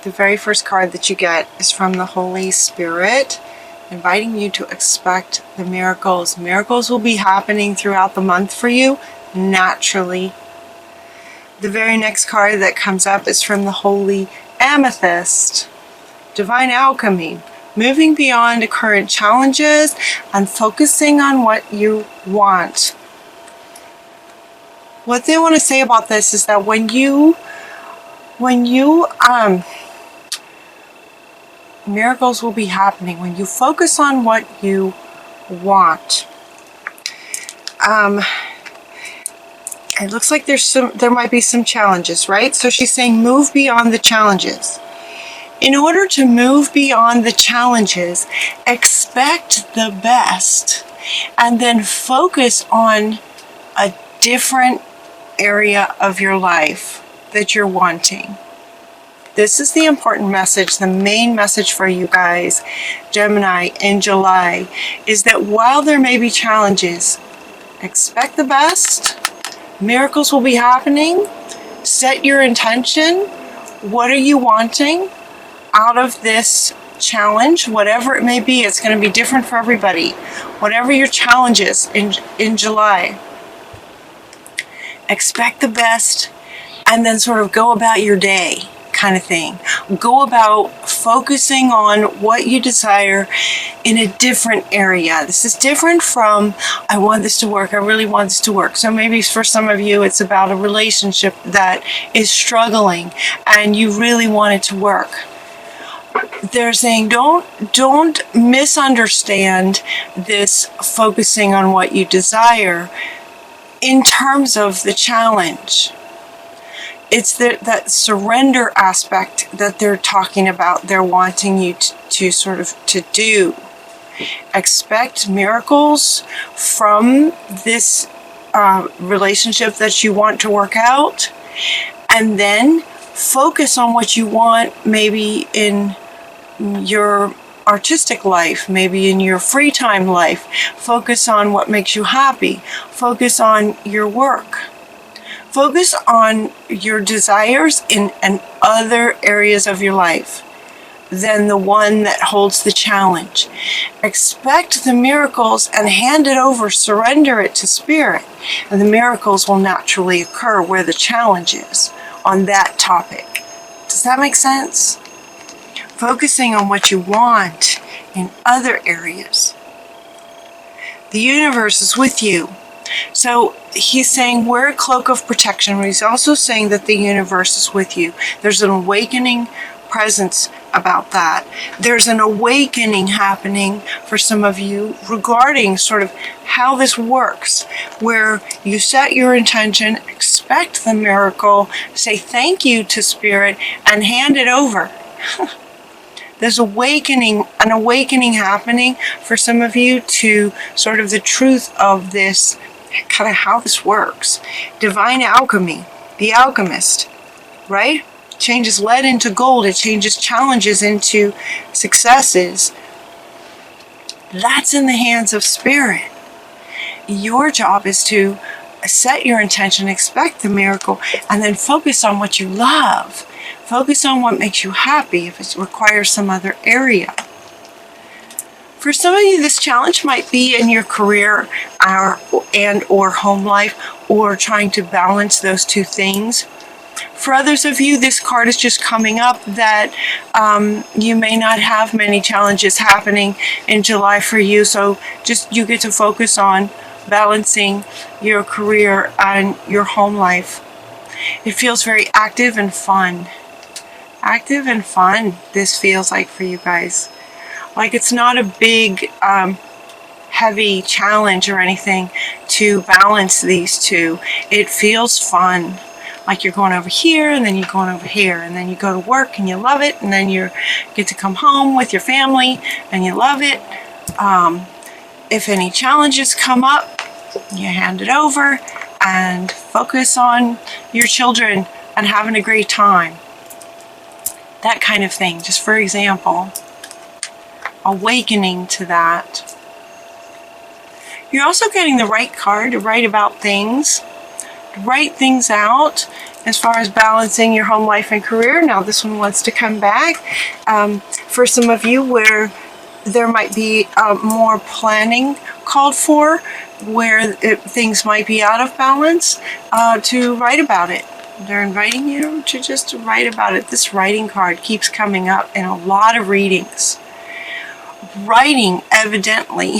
The very first card that you get is from the Holy Spirit, inviting you to expect the miracles. Miracles will be happening throughout the month for you, naturally. The very next card that comes up is from the Holy Amethyst, Divine Alchemy, moving beyond current challenges and focusing on what you want. What they want to say about this is that when you miracles will be happening when you focus on what you want. It looks like there might be some challenges, right? So she's saying move beyond the challenges. In order to move beyond the challenges, expect the best and then focus on a different area of your life that you're wanting. This is the important message, the main message for you guys, Gemini, in July, is that while there may be challenges, expect the best. Miracles will be happening. Set your intention. What are you wanting out of this challenge? Whatever it may be, it's going to be different for everybody. Whatever your challenge is in July, expect the best and then sort of go about your day, kind of thing. Go about focusing on what you desire in a different area. This is different from, I want this to work, I really want this to work. So maybe for some of you, it's about a relationship that is struggling and you really want it to work. They're saying don't misunderstand this focusing on what you desire in terms of the challenge. It's that surrender aspect that they're talking about. They're wanting you to do. Expect miracles from this relationship that you want to work out, and then focus on what you want, maybe in your artistic life, maybe in your free time life. Focus on what makes you happy. Focus on your work. Focus on your desires in other areas of your life than the one that holds the challenge. Expect the miracles and hand it over, surrender it to Spirit, and the miracles will naturally occur where the challenge is on that topic. Does that make sense? Focusing on what you want in other areas. The universe is with you. So he's saying wear a cloak of protection. He's also saying that the universe is with you. There's an awakening presence about that. There's an awakening happening for some of you regarding sort of how this works, where you set your intention, expect the miracle, say thank you to Spirit, and hand it over. There's an awakening happening for some of you to sort of the truth of this, kind of how this works. Divine alchemy, the alchemist, right? Changes lead into gold. It changes challenges into successes. That's in the hands of Spirit. Your job is to set your intention, expect the miracle, and then focus on what you love. Focus on what makes you happy if it requires some other area. For some of you, this challenge might be in your career or home life, or trying to balance those two things. For others of you, this card is just coming up that you may not have many challenges happening in July for you, so just you get to focus on balancing your career and your home life. It feels very active and fun. Active and fun, this feels like for you guys. Like it's not a big, heavy challenge or anything to balance these two. It feels fun. Like you're going over here, and then you're going over here, and then you go to work and you love it, and then you get to come home with your family and you love it. If any challenges come up, you hand it over and focus on your children and having a great time. That kind of thing, just for example. Awakening to that. You're also getting the right card to write about things, to write things out, as far as balancing your home life and career. Now this one wants to come back. For some of you where there might be more planning called for, where things might be out of balance, to write about it. They're inviting you to just write about it. This writing card keeps coming up in a lot of readings. Writing, evidently,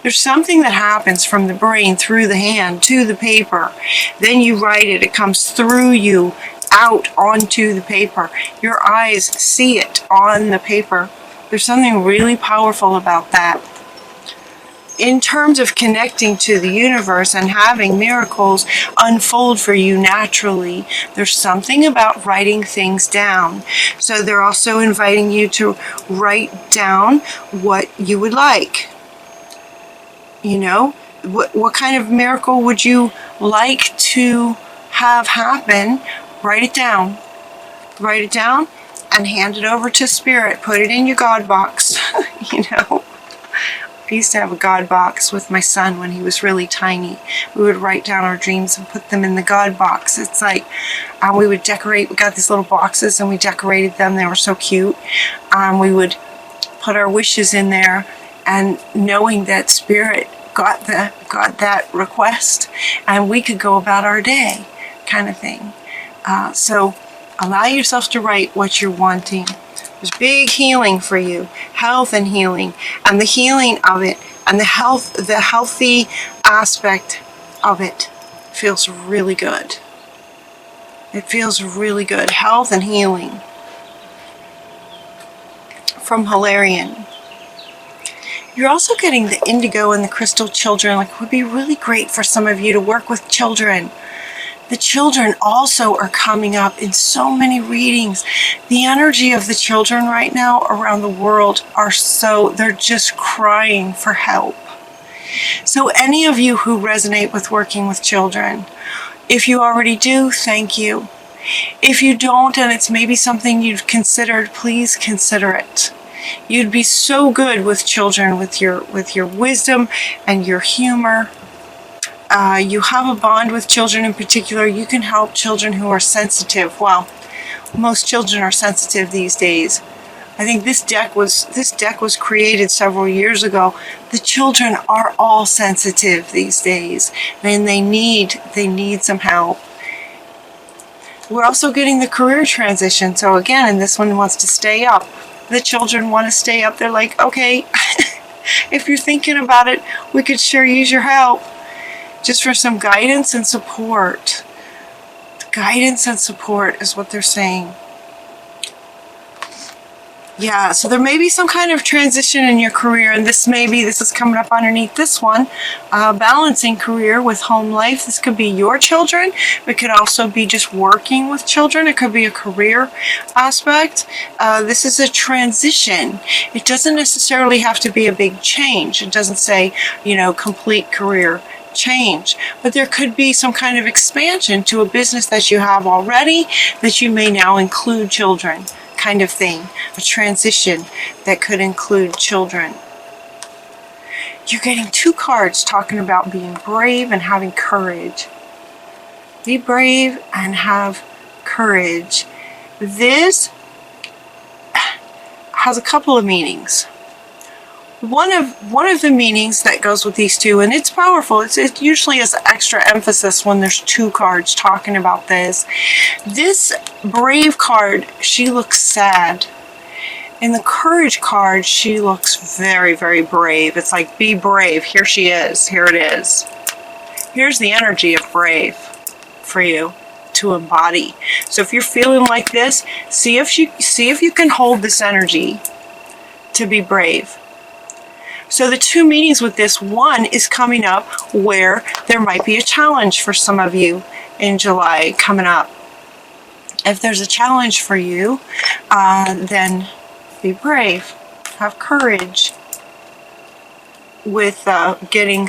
there's something that happens from the brain through the hand to the paper. Then you write it. It comes through you out onto the paper. Your eyes see it on the paper. There's something really powerful about that. In terms of connecting to the universe and having miracles unfold for you naturally, there's something about writing things down. So they're also inviting you to write down what you would like. You know, what kind of miracle would you like to have happen? Write it down. Write it down and hand it over to Spirit. Put it in your God box. You know, I used to have a God box with my son when he was really tiny. We would write down our dreams and put them in the God box. It's like we would decorate. We got these little boxes and we decorated them. They were so cute. We would put our wishes in there, and knowing that Spirit got that request, and we could go about our day, kind of thing. So allow yourself to write what you're wanting. There's big healing for you, health and healing, and the healing of it, and the healthy aspect of it feels really good. It feels really good. Health and healing. From Hilarion. You're also getting the indigo and the crystal children. Like, it would be really great for some of you to work with children. The children also are coming up in so many readings. The energy of the children right now around the world they're just crying for help. So any of you who resonate with working with children, if you already do, thank you. If you don't, and it's maybe something you've considered, please consider it. You'd be so good with children, with your wisdom and your humor. You have a bond with children in particular. You can help children who are sensitive. Well, most children are sensitive these days. I think this deck was created several years ago. The children are all sensitive these days, and they need some help. We're also getting the career transition. So again, and this one wants to stay up. The children want to stay up. They're like, okay, if you're thinking about it, we could sure use your help. Just for some guidance and support. Guidance and support is what they're saying. Yeah, so there may be some kind of transition in your career, and this is coming up underneath this one. Balancing career with home life. This could be your children. It could also be just working with children. It could be a career aspect. This is a transition. It doesn't necessarily have to be a big change. It doesn't say, complete career change, but there could be some kind of expansion to a business that you have already that you may now include children, kind of thing. A transition that could include children. You're getting 2 cards talking about being brave and having courage. Be brave and have courage. This has a couple of meanings. One of the meanings that goes with these two, and it's powerful, it usually has extra emphasis when there's 2 cards talking about this. This brave card, she looks sad. In the courage card, she looks very, very brave. It's like, be brave. Here she is. Here it is. Here's the energy of brave for you to embody. So if you're feeling like this, see if you can hold this energy to be brave. So the 2 meanings with this, one is coming up where there might be a challenge for some of you in July coming up. If there's a challenge for you, then be brave, have courage with getting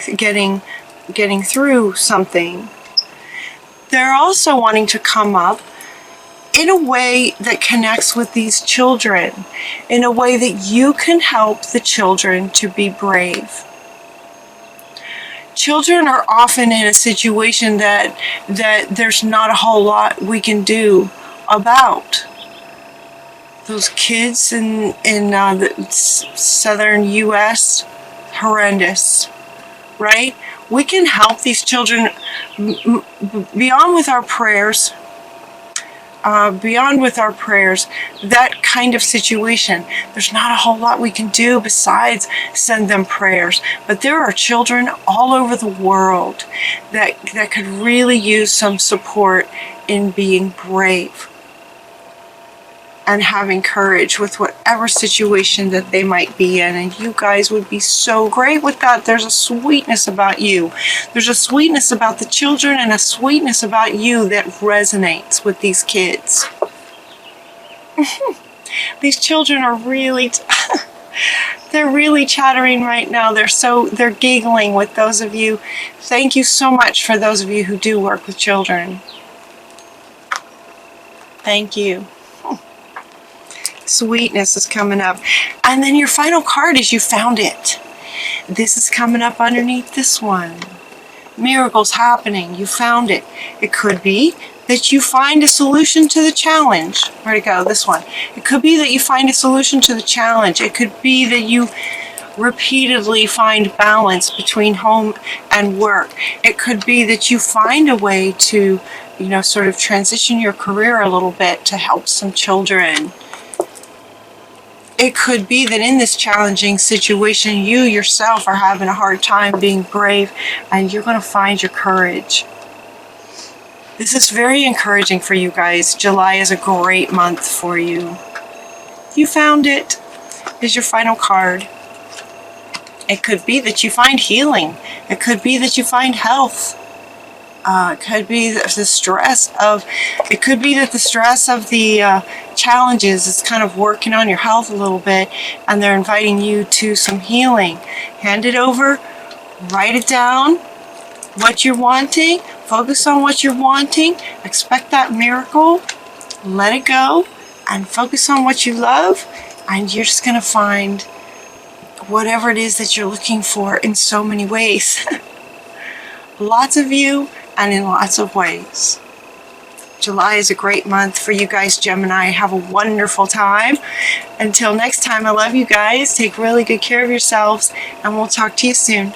through something. They're also wanting to come up in a way that connects with these children, in a way that you can help the children to be brave. children are often in a situation that there's not a whole lot we can do about. Those kids in the southern U.S., horrendous, right? We can help these children beyond with our prayers. Beyond with our prayers, that kind of situation, there's not a whole lot we can do besides send them prayers. But there are children all over the world that could really use some support in being brave and having courage with whatever situation that they might be in. And you guys would be so great with that. There's a sweetness about you. There's a sweetness about the children and a sweetness about you that resonates with these kids. These children are really, they're really chattering right now. They're giggling with those of you. Thank you so much for those of you who do work with children. Thank you. Sweetness is coming up. And then your final card is you found it. This is coming up underneath this one. Miracles happening. You found it. It could be that you find a solution to the challenge. Where'd it go? This one. It could be that you find a solution to the challenge. It could be that you repeatedly find balance between home and work. It could be that you find a way to, sort of transition your career a little bit to help some children. It could be that in this challenging situation, you yourself are having a hard time being brave, and you're going to find your courage. This is very encouraging for you guys. July is a great month for you. You found it. Is your final card. It could be that you find healing. It could be that you find health. It could be the stress of the challenges is kind of working on your health a little bit, and they're inviting you to some healing. Hand it over, write it down, what you're wanting, focus on what you're wanting, expect that miracle, let it go, and focus on what you love, and you're just going to find whatever it is that you're looking for in so many ways. Lots of you, and in lots of ways. July is a great month for you guys, Gemini. Have a wonderful time. Until next time, I love you guys. Take really good care of yourselves, and we'll talk to you soon.